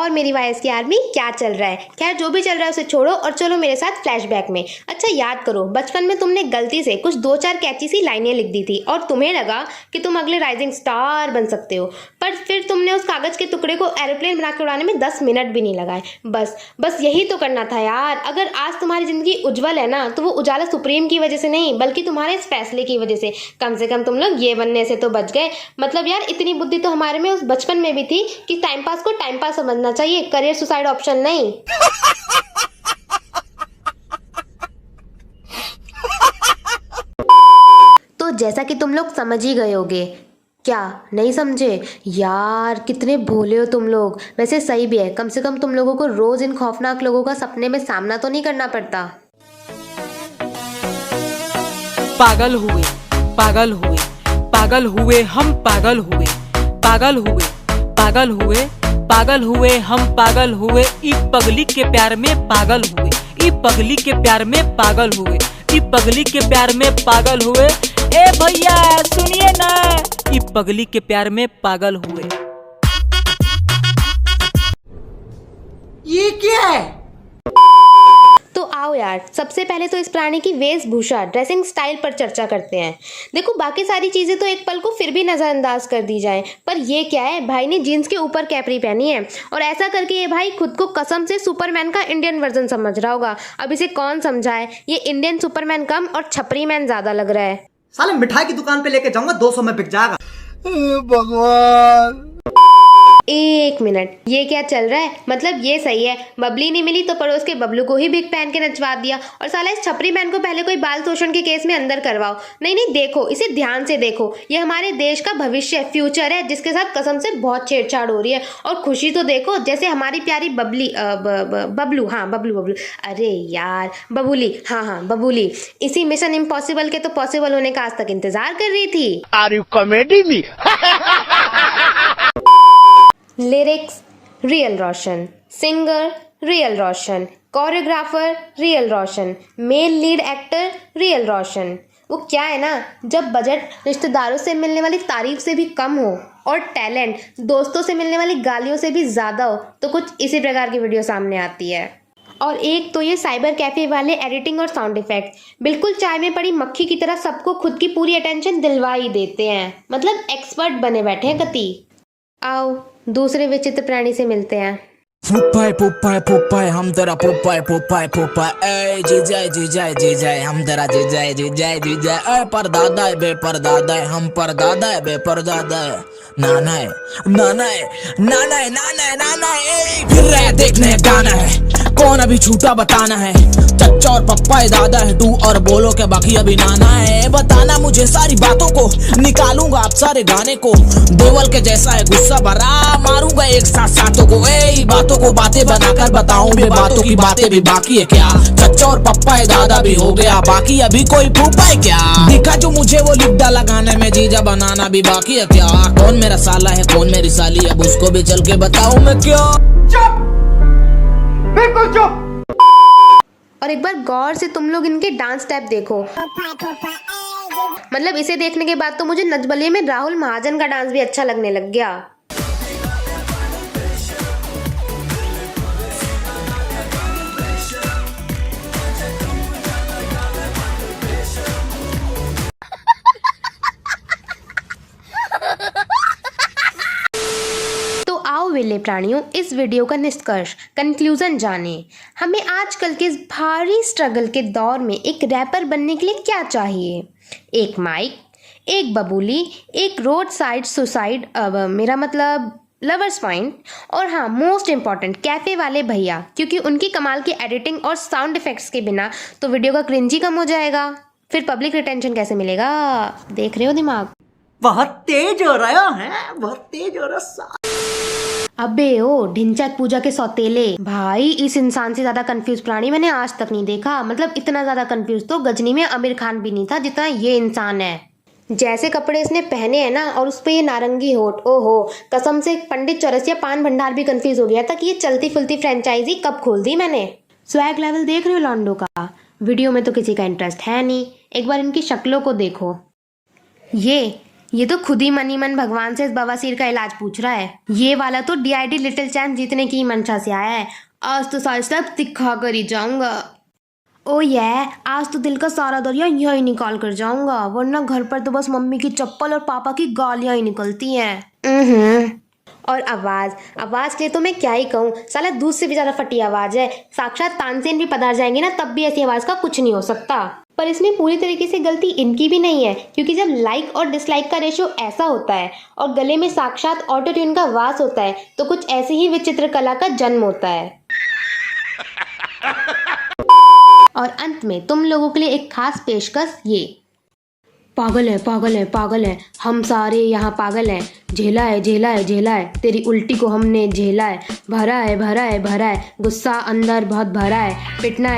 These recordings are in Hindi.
और मेरी वाइस की आर्मी क्या चल रहा है। खैर जो भी चल रहा है उसे छोड़ो और चलो मेरे साथ फ्लैशबैक में। अच्छा याद करो, बचपन में तुमने गलती से कुछ 2-4 कैची सी लाइनें लिख दी थी और तुम्हें लगा कि तुम अगले राइजिंग स्टार बन सकते हो, पर फिर तुमने उस कागज के टुकड़े को एरोप्लेन बना के उड़ाने में 10 मिनट भी नहीं लगाए। बस यही तो करना था यार। अगर आज तुम्हारी जिंदगी उज्जवल है ना, तो वो उजाला सुप्रीम की वजह से नहीं, बल्कि तुम्हारे इस फैसले की वजह से कम तुम लोग ये बनने से तो बच गए। मतलब यार इतनी बुद्धि तो हमारे में उस बचपन में भी थी कि टाइम पास को टाइम पास समझना चाहिए, करियर सुसाइड ऑप्शन नहीं। तो जैसा कि तुम लोग समझ ही गए होगे, क्या नहीं समझे यार, कितने भोले हो तुम लोग। वैसे सही भी है, कम से कम तुम लोगों को रोज इन खौफनाक लोगों का सपने में सामना तो नहीं करना पड़ता। पागल हुए पागल हुए पागल हुए हम पागल हुए पागल हुए पागल हुए पागल हुए हम पागल हुए ई पगली के प्यार में पागल हुए ई पगली के प्यार में पागल हुए ई पगली के प्यार में पागल हुए। ए भैया सुनिए ना, ई पगली के प्यार में पागल हुए। ये क्या है? तो आओ यार, सबसे पहले तो इस प्राणी की वेशभूषा, ड्रेसिंग स्टाइल पर चर्चा करते हैं। देखो बाकी सारी चीजें तो एक पल को फिर भी नजरअंदाज कर दी जाए, पर ये क्या है, भाई ने जीन्स के ऊपर कैपरी पहनी है और ऐसा करके ये भाई खुद को कसम से सुपरमैन का इंडियन वर्जन समझ रहा होगा। अब इसे कौन समझाए, ये इंडियन सुपरमैन कम और छपरी मैन ज्यादा लग रहा है। साले मिठाई की दुकान पे लेके जाऊंगा, 200 में बिक जाएगा। भगवान, एक मिनट, ये क्या चल रहा है? मतलब ये सही है, बबली नहीं मिली तो पड़ोस के बबलू को ही बिग पहन के नचवा दिया, और साला इस छपरी मैन को पहले कोई बाल शोषण के केस में अंदर करवाओ। नहीं देखो, इसे ध्यान से देखो, ये हमारे देश का भविष्य फ्यूचर है, जिसके साथ कसम से बहुत छेड़छाड़ हो रही है। और खुशी तो देखो, जैसे हमारी प्यारी बबली बबलू, हाँ बबलू, अरे यार बबूली, हाँ बबूली, इसी मिशन इम्पॉसिबल के तो पॉसिबल होने का आज तक इंतजार कर रही थी। Are you comedy me? Lyrics real Roshan, singer real Roshan, choreographer real Roshan, male lead actor real Roshan. वो क्या है ना, जब बजट रिश्तेदारों से मिलने वाली तारीफ से भी कम हो और टैलेंट दोस्तों से मिलने वाली गालियों से भी ज़्यादा हो, तो कुछ इसी प्रकार की वीडियो सामने आती है। और एक तो ये साइबर कैफे वाले एडिटिंग और साउंड इफेक्ट बिल्कुल चाय में पड़ी मक्खी की तरह सबको खुद की पूरी अटेंशन दिलवा ही देते हैं। मतलब एक्सपर्ट बने बैठे हैं कति। आओ दूसरे विचित्र प्राणी से मिलते हैं। पुप्पाय हम तेरा पुप्पाय ए जीजाए हम तेरा जीजाए ए परदादा है बेपरदादा है हम परदादा है बेपरदादा है नाना है ए फिर रहे देखने गाना है कौन अभी छूटा बताना है चच्चा और पप्पा है दादा है तू और बोलो क्या बाकी अभी नाना है बताना मुझे सारी बातों को निकालूंगा आप सारे गाने को देवल के जैसा है गुस्सा भरा मारूंगा एक साथ सातों को ए बातों को बातें बनाकर बताऊं बे बातों की बातें भी बाकी है क्या चच्चा और पप्पा है दादा भी हो गया बाकी अभी कोई फूफा है क्या दिखा जो मुझे वो लिपडा लगाने में जीजा बनाना भी बाकी है क्या कौन मेरा साला है कौन मेरी साली अब उसको भी चल के बताऊं मैं क्या चुप, बिल्कुल चुप। और एक बार गौर से तुम लोग इनके डांस स्टेप देखो। मतलब इसे देखने के बाद तो मुझे नचबलिए में राहुल महाजन का डांस भी अच्छा लगने लग गया। विले प्राणियों, इस वीडियो का निष्कर्ष कंक्लूजन जाने। हमें आजकल के इस भारी स्ट्रगल के दौर में एक रैपर बनने के लिए क्या चाहिए? एक माइक, एक बबूली, एक रोड साइड सुसाइड, मेरा मतलब लवर्स पॉइंट, और हाँ मोस्ट इम्पॉर्टेंट कैफे वाले भैया, क्योंकि उनकी कमाल की एडिटिंग और साउंड इफेक्ट्स के बिना तो वीडियो का क्रिंजी कम हो जाएगा, फिर पब्लिक रिटेंशन कैसे मिलेगा? देख रहे हो दिमाग? बहुत तेज हो रहा है, बहुत तेज हो रहा। अबे ओ ढिंचैक पूजा के सौतेले भाई, इस इंसान से ज्यादा कंफ्यूज प्राणी मैंने आज तक नहीं देखा। मतलब इतना ज्यादा कंफ्यूज तो गजनी में आमिर खान भी नहीं था जितना ये इंसान है। जैसे कपड़े इसने पहने हैं ना, और उस पे ये नारंगी होठ, ओहो कसम से पंडित चौरसिया पान भंडार भी कंफ्यूज हो गया था कि ये चलती फिरती फ्रेंचाइजी कब खोल दी मैंने। स्वैग लेवल देख रहे हो लॉन्डो का? वीडियो में तो किसी का इंटरेस्ट है नहीं, एक बार इनकी शक्लों को देखो। ये ये तो खुद ही मनी मन भगवान से इस बवासीर का इलाज पूछ रहा है। ये वाला तो DID लिटिल चैम्प जीतने की मंशा से आया है। आज तो सारे सब दिखा कर ही जाऊंगा। ओ ये आज तो दिल का सारा दरिया यही निकाल कर जाऊंगा, वरना घर पर तो बस मम्मी की चप्पल और पापा की गालियां ही निकलती हैं। और आवाज के लिए तो मैं क्या ही कहूँ, साला दूध से भी ज्यादा फटी आवाज है। साक्षात तानसेन भी पधार जाएंगे ना तब भी ऐसी आवाज का कुछ नहीं हो सकता। पर इसमें पूरी तरीके से गलती इनकी भी नहीं है, क्योंकि जब लाइक और डिसलाइक का रेशियो ऐसा होता है और गले में साक्षात ऑटो ट्यून का वास होता है तो कुछ ऐसी ही विचित्र कला का जन्म होता है। और अंत में तुम लोगों के लिए एक खास पेशकश ये। पागल है, हम सारे यहाँ पागल हैं। झेला है, तेरी उल्टी को हमने झेला है। भरा है, गुस्सा अंदर बहुत भरा है। पिटना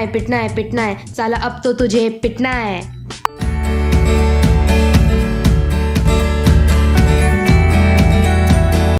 है, साला अब तो तुझे पिटना है।